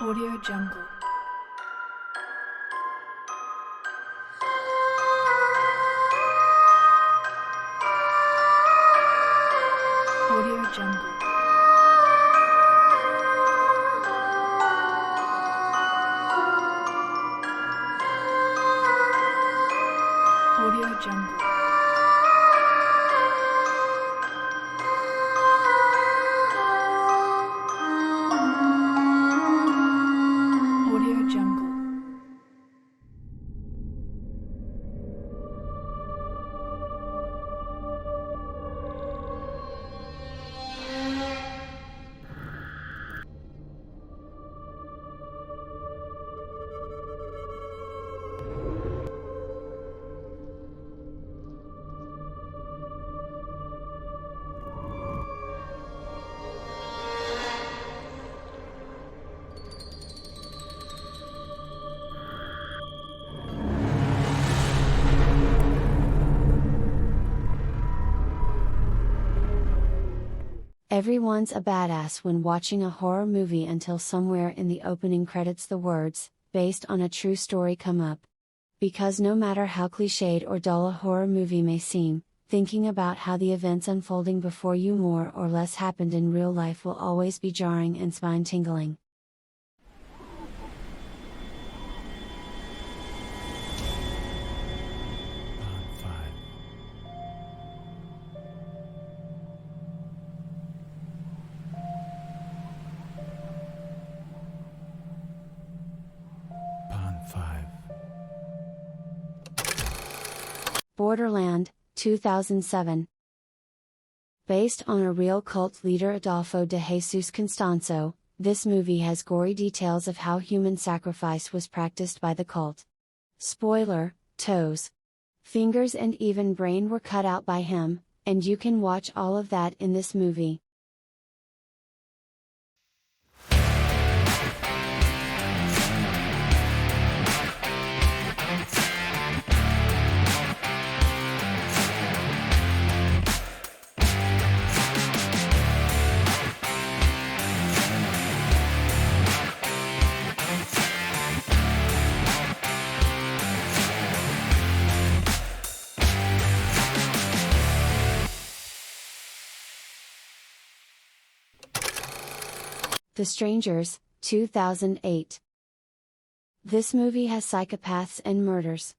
Audio Jungle. Audio Jungle. Audio Jungle. Audio Jungle. Everyone's a badass when watching a horror movie until somewhere in the opening credits the words, "based on a true story" come up. Because no matter how cliched or dull a horror movie may seem, thinking about how the events unfolding before you more or less happened in real life will always be jarring and spine-tingling. Borderland, 2007. Based on a real cult leader Adolfo de Jesus Constanzo, this movie has gory details of how human sacrifice was practiced by the cult. Spoiler: toes, fingers and even brain were cut out by him, and you can watch all of that in this movie. The Strangers, 2008. This movie has psychopaths and murders.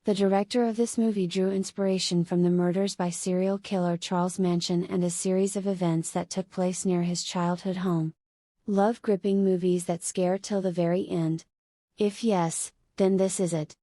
The director of this movie drew inspiration from the murders by serial killer Charles Manson and a series of events that took place near his childhood home. Love gripping movies that scare till the very end? If yes, then this is it.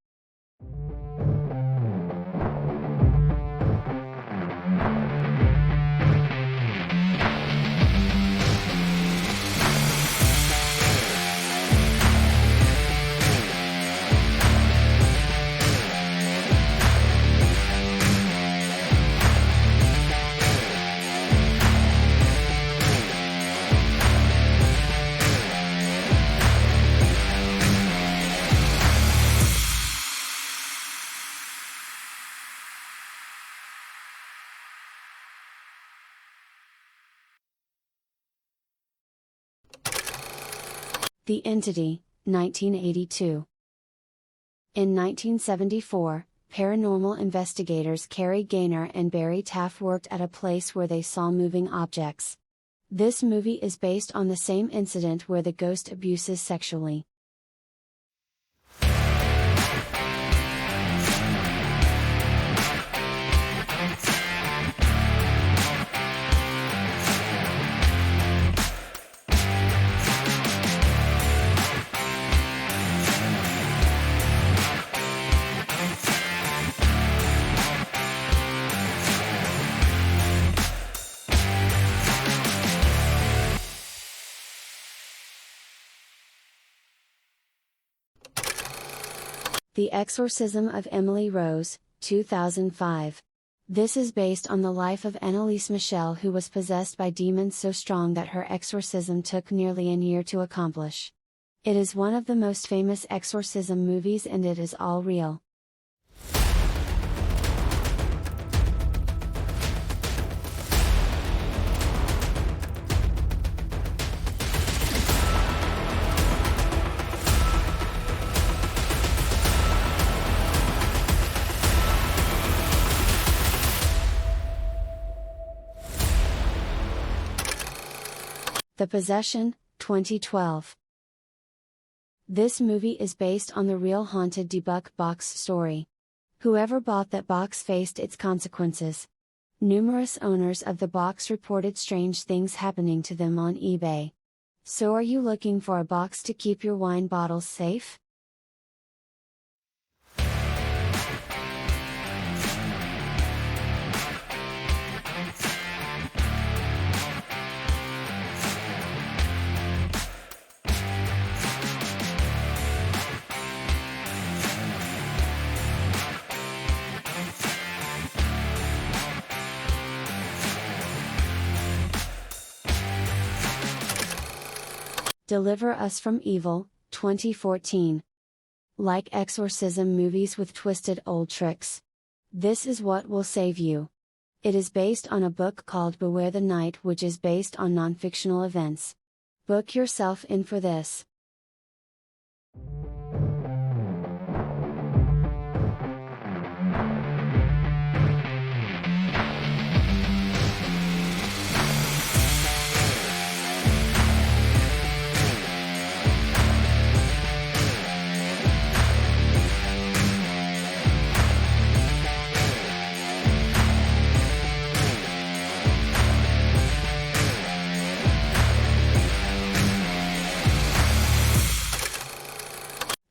The Entity, 1982. In 1974, paranormal investigators Carrie Gaynor and Barry Taff worked at a place where they saw moving objects. This movie is based on the same incident where the ghost abuses sexually. The Exorcism of Emily Rose, 2005. This is based on the life of Annalise Michel, who was possessed by demons so strong that her exorcism took nearly a year to accomplish. It is one of the most famous exorcism movies and it is all real. The Possession, 2012. This movie is based on the real haunted Dybbuk box story. Whoever bought that box faced its consequences. Numerous owners of the box reported strange things happening to them on eBay. So are you looking for a box to keep your wine bottles safe? Deliver Us from Evil, 2014. Like exorcism movies with twisted old tricks. This is what will save you. It is based on a book called Beware the Night, which is based on non-fictional events. Book yourself in for this.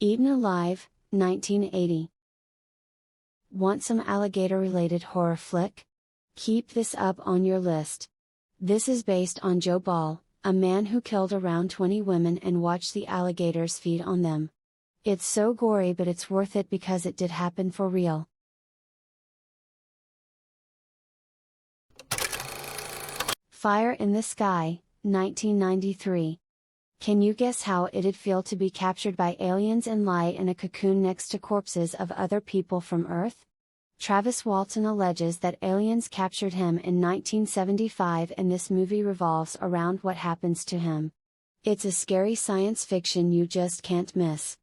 Eaten Alive, 1980. Want some alligator-related horror flick? Keep this up on your list. This is based on Joe Ball, a man who killed around 20 women and watched the alligators feed on them. It's so gory, but it's worth it because it did happen for real. Fire in the Sky, 1993. Can you guess how it'd feel to be captured by aliens and lie in a cocoon next to corpses of other people from Earth? Travis Walton alleges that aliens captured him in 1975 and this movie revolves around what happens to him. It's a scary science fiction you just can't miss.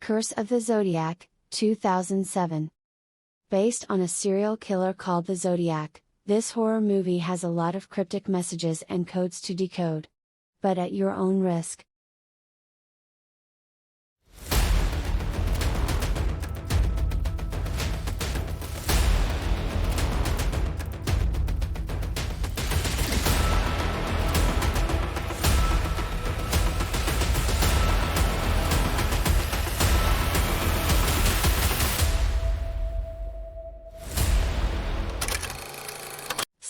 Curse of the Zodiac, 2007. Based on a serial killer called the Zodiac, this horror movie has a lot of cryptic messages and codes to decode. But at your own risk.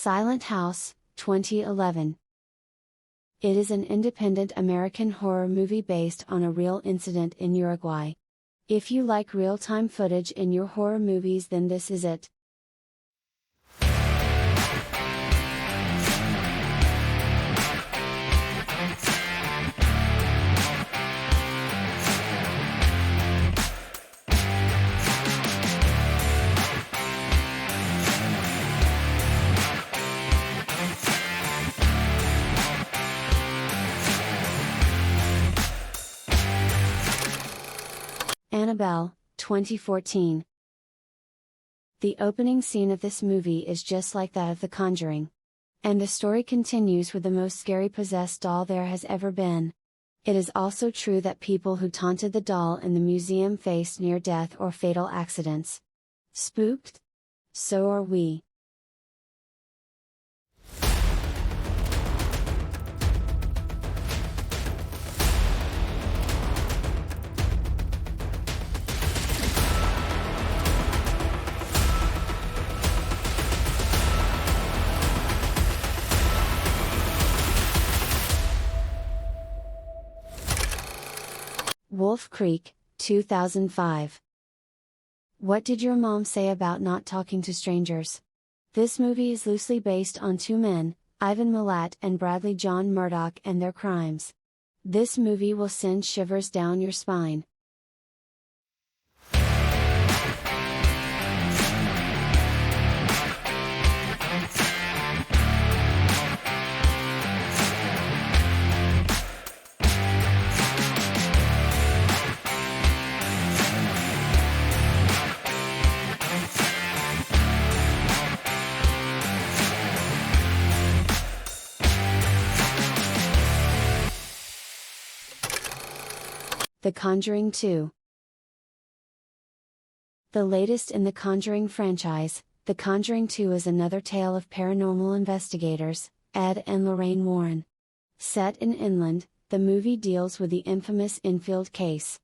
Silent House, 2011. It is an independent American horror movie based on a real incident in Uruguay. If you like real-time footage in your horror movies, then this is it. Annabelle, 2014. The opening scene of this movie is just like that of The Conjuring. And the story continues with the most scary possessed doll there has ever been. It is also true that people who taunted the doll in the museum faced near death or fatal accidents. Spooked? So are we. Wolf Creek, 2005. What did your mom say about not talking to strangers? This movie is loosely based on two men, Ivan Milat and Bradley John Murdoch, and their crimes. This movie will send shivers down your spine. The Conjuring 2. The latest in the Conjuring franchise, The Conjuring 2 is another tale of paranormal investigators, Ed and Lorraine Warren. Set in England, the movie deals with the infamous Enfield case.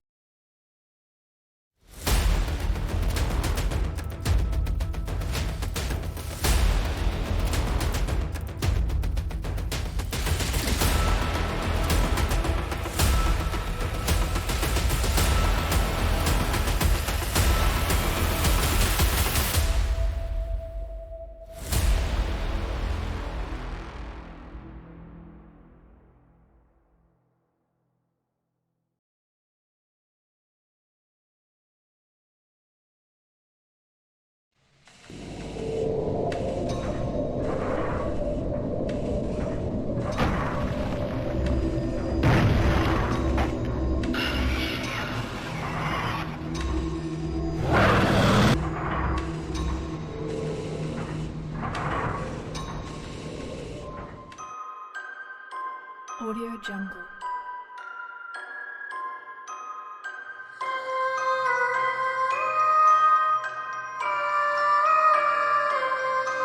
Audio Jungle.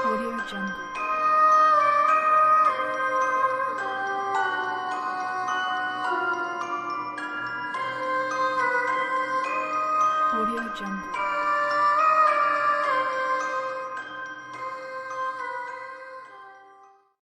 Audio Jungle. Audio Jungle.